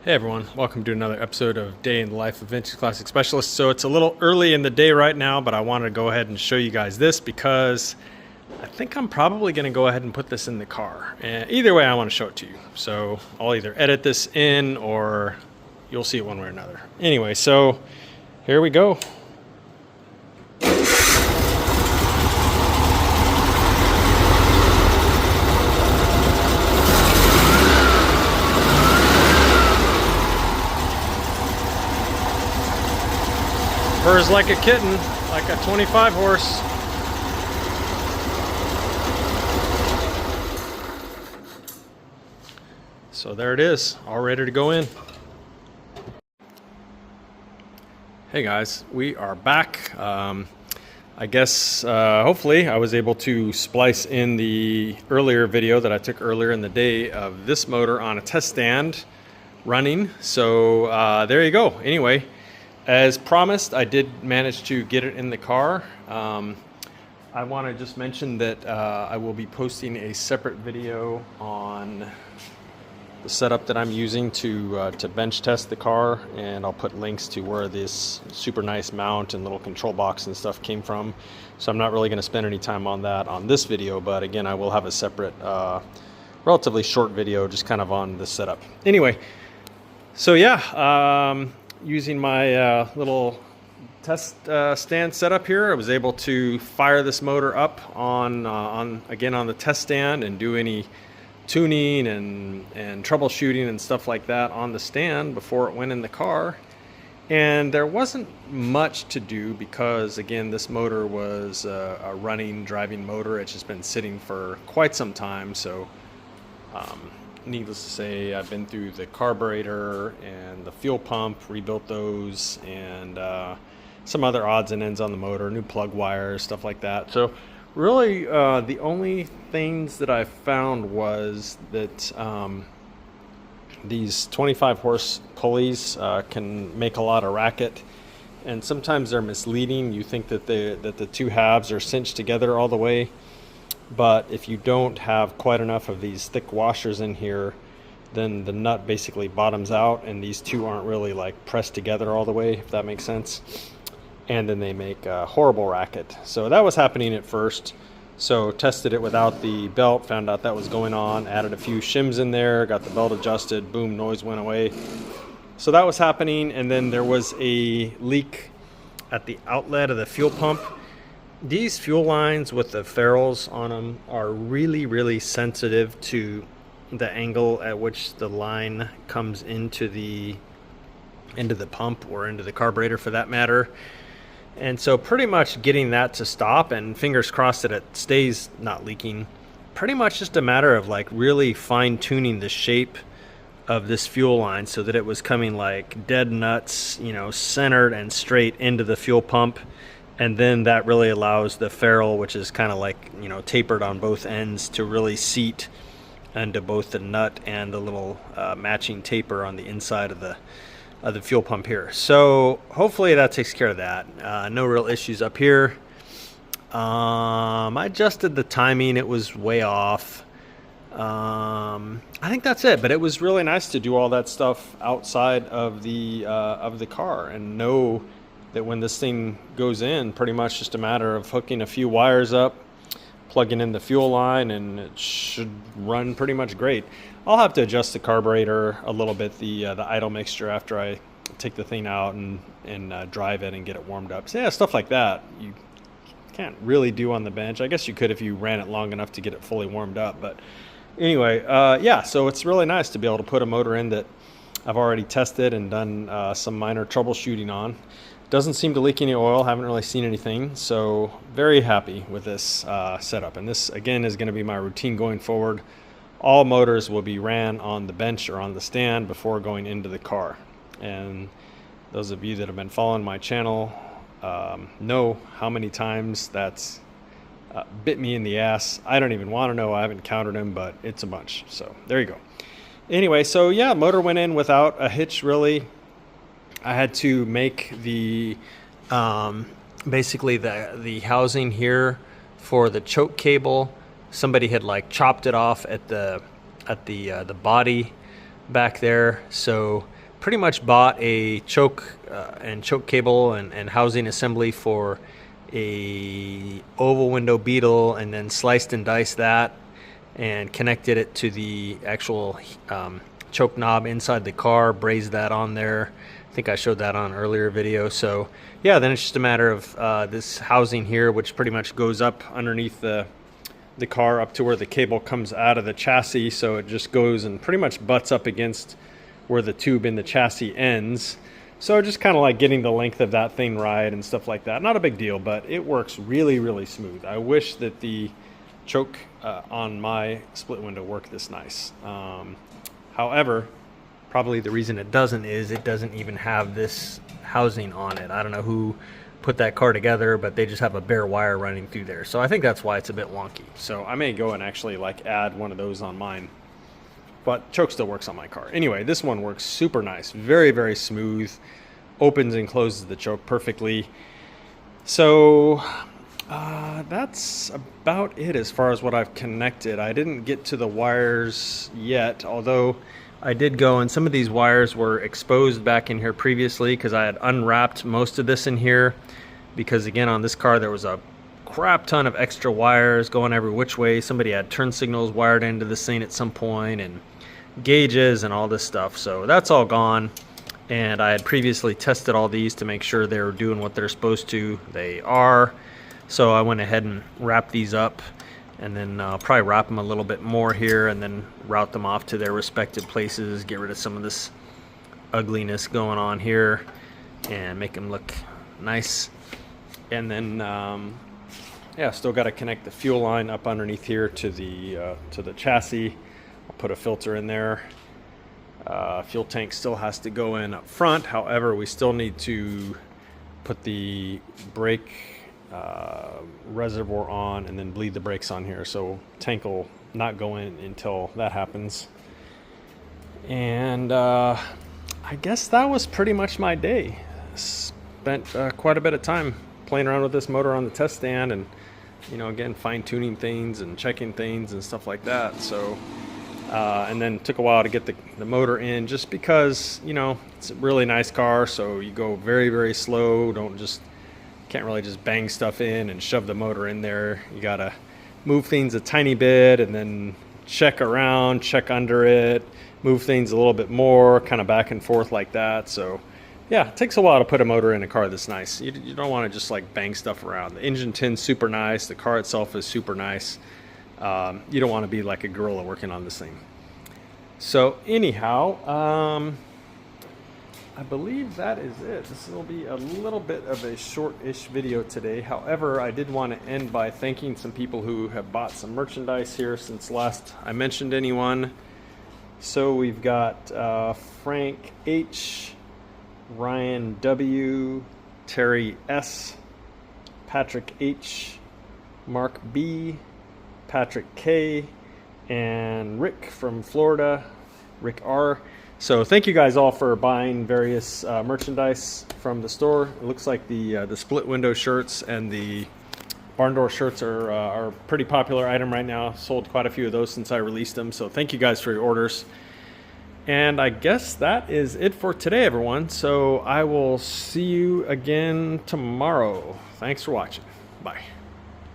Hey everyone, welcome to another episode of Day in the Life of Vintage Classic Specialist. So it's a little early in the day right now, but I wanted to go ahead and show you guys this because I think I'm probably going to go ahead and put this in the car. And either way, I want to show it to you. So I'll either edit this in or you'll see it one way or another. Anyway, so here we go. Purrs like a kitten, like a 25 horse. So there it is, all ready to go in. Hey guys, we are back. I guess hopefully I was able to splice in the earlier video that I took earlier in the day of this motor on a test stand running. So there you go. Anyway, as promised, I did manage to get it in the car. I want to just mention that I will be posting a separate video on the setup that I'm using to bench test the car, and I'll put links to where this super nice mount and little control box and stuff came from. So I'm not really going to spend any time on that on this video, but again, I will have a separate relatively short video just kind of on the setup. Anyway, so yeah, using my little test stand setup here, I was able to fire this motor up on the test stand and do any tuning and troubleshooting and stuff like that on the stand before it went in the car. And there wasn't much to do because, again, this motor was a running, driving motor. It's just been sitting for quite some time. So needless to say, I've been through the carburetor and the fuel pump, rebuilt those, and some other odds and ends on the motor, new plug wires, stuff like that. So really the only things that I found was that these 25 horse pulleys can make a lot of racket, and sometimes they're misleading. You think that the two halves are cinched together all the way, but if you don't have quite enough of these thick washers in here, then the nut basically bottoms out and these two aren't really like pressed together all the way, if that makes sense. And then they make a horrible racket. So that was happening at first. So tested it without the belt, found out that was going on, added a few shims in there, got the belt adjusted, boom, noise went away. So that was happening, and then there was a leak at the outlet of the fuel pump. These fuel lines with the ferrules on them are really, really sensitive to the angle at which the line comes into the pump or into the carburetor for that matter. And so pretty much getting that to stop, and fingers crossed that it stays not leaking, pretty much just a matter of like really fine tuning the shape of this fuel line so that it was coming like dead nuts, you know, centered and straight into the fuel pump. And then that really allows the ferrule, which is kind of like, you know, tapered on both ends, to really seat into both the nut and the little matching taper on the inside of the fuel pump here. So hopefully that takes care of that. No real issues up here. I adjusted the timing. It was way off. I think that's it, but it was really nice to do all that stuff outside of the car and know that when this thing goes in, pretty much just a matter of hooking a few wires up, plugging in the fuel line, and it should run pretty much great. I'll have to adjust the carburetor a little bit, the idle mixture, after I take the thing out and drive it and get it warmed up. So yeah, stuff like that you can't really do on the bench. I guess you could if you ran it long enough to get it fully warmed up. But anyway, yeah, so it's really nice to be able to put a motor in that I've already tested and done some minor troubleshooting on. Doesn't seem to leak any oil, haven't really seen anything, so very happy with this setup. And this, again, is going to be my routine going forward. All motors will be ran on the bench or on the stand before going into the car. And those of you that have been following my channel know how many times that's bit me in the ass. I don't even want to know. I haven't counted them, but it's a bunch. So there you go. Anyway, so yeah, motor went in without a hitch, really. I had to make the basically the housing here for the choke cable. Somebody had like chopped it off at the body back there, so pretty much bought a choke and choke cable and housing assembly for a oval window Beetle, and then sliced and diced that and connected it to the actual choke knob inside the car, brazed that on there. I think I showed that on an earlier video. So yeah, then it's just a matter of this housing here, which pretty much goes up underneath the car up to where the cable comes out of the chassis. So it just goes and pretty much butts up against where the tube in the chassis ends. So just kind of like getting the length of that thing right and stuff like that. Not a big deal, but it works really, really smooth. I wish that the choke on my split window worked this nice. However, probably the reason it doesn't is it doesn't even have this housing on it. I don't know who put that car together, but they just have a bare wire running through there. So I think that's why it's a bit wonky. So I may go and actually like add one of those on mine. But choke still works on my car. Anyway, this one works super nice. Very, very smooth. Opens and closes the choke perfectly. So that's about it as far as what I've connected. I didn't get to the wires yet, although I did go, and some of these wires were exposed back in here previously because I had unwrapped most of this in here. Because again, on this car there was a crap ton of extra wires going every which way. Somebody had turn signals wired into this thing at some point, and gauges and all this stuff. So that's all gone, and I had previously tested all these to make sure they're doing what they're supposed to. They are. So I went ahead and wrapped these up, and then probably wrap them a little bit more here, and then route them off to their respective places, get rid of some of this ugliness going on here and make them look nice. And then yeah, still got to connect the fuel line up underneath here to the chassis. I'll put a filter in there. Fuel tank still has to go in up front. However, we still need to put the brake reservoir on and then bleed the brakes on here. So tank will not go in until that happens. And I guess that was pretty much my day. Spent quite a bit of time playing around with this motor on the test stand, and again, fine-tuning things and checking things and stuff like that. So and then took a while to get the motor in, just because it's a really nice car, so you go very, very slow. Can't really just bang stuff in and shove the motor in there. You gotta move things a tiny bit and then check around, check under it, move things a little bit more, kind of back and forth like that. So yeah, it takes a while to put a motor in a car this nice. You don't want to just like bang stuff around. The engine tin's super nice. The car itself is super nice. You don't want to be like a gorilla working on this thing. So anyhow, I believe that is it. This will be a little bit of a short-ish video today. However, I did want to end by thanking some people who have bought some merchandise here since last I mentioned anyone. So we've got Frank H, Ryan W, Terry S, Patrick H, Mark B, Patrick K, and Rick from Florida, Rick R. So thank you guys all for buying various merchandise from the store. It looks like the split window shirts and the barn door shirts are a pretty popular item right now. Sold quite a few of those since I released them. So thank you guys for your orders. And I guess that is it for today, everyone. So I will see you again tomorrow. Thanks for watching. Bye.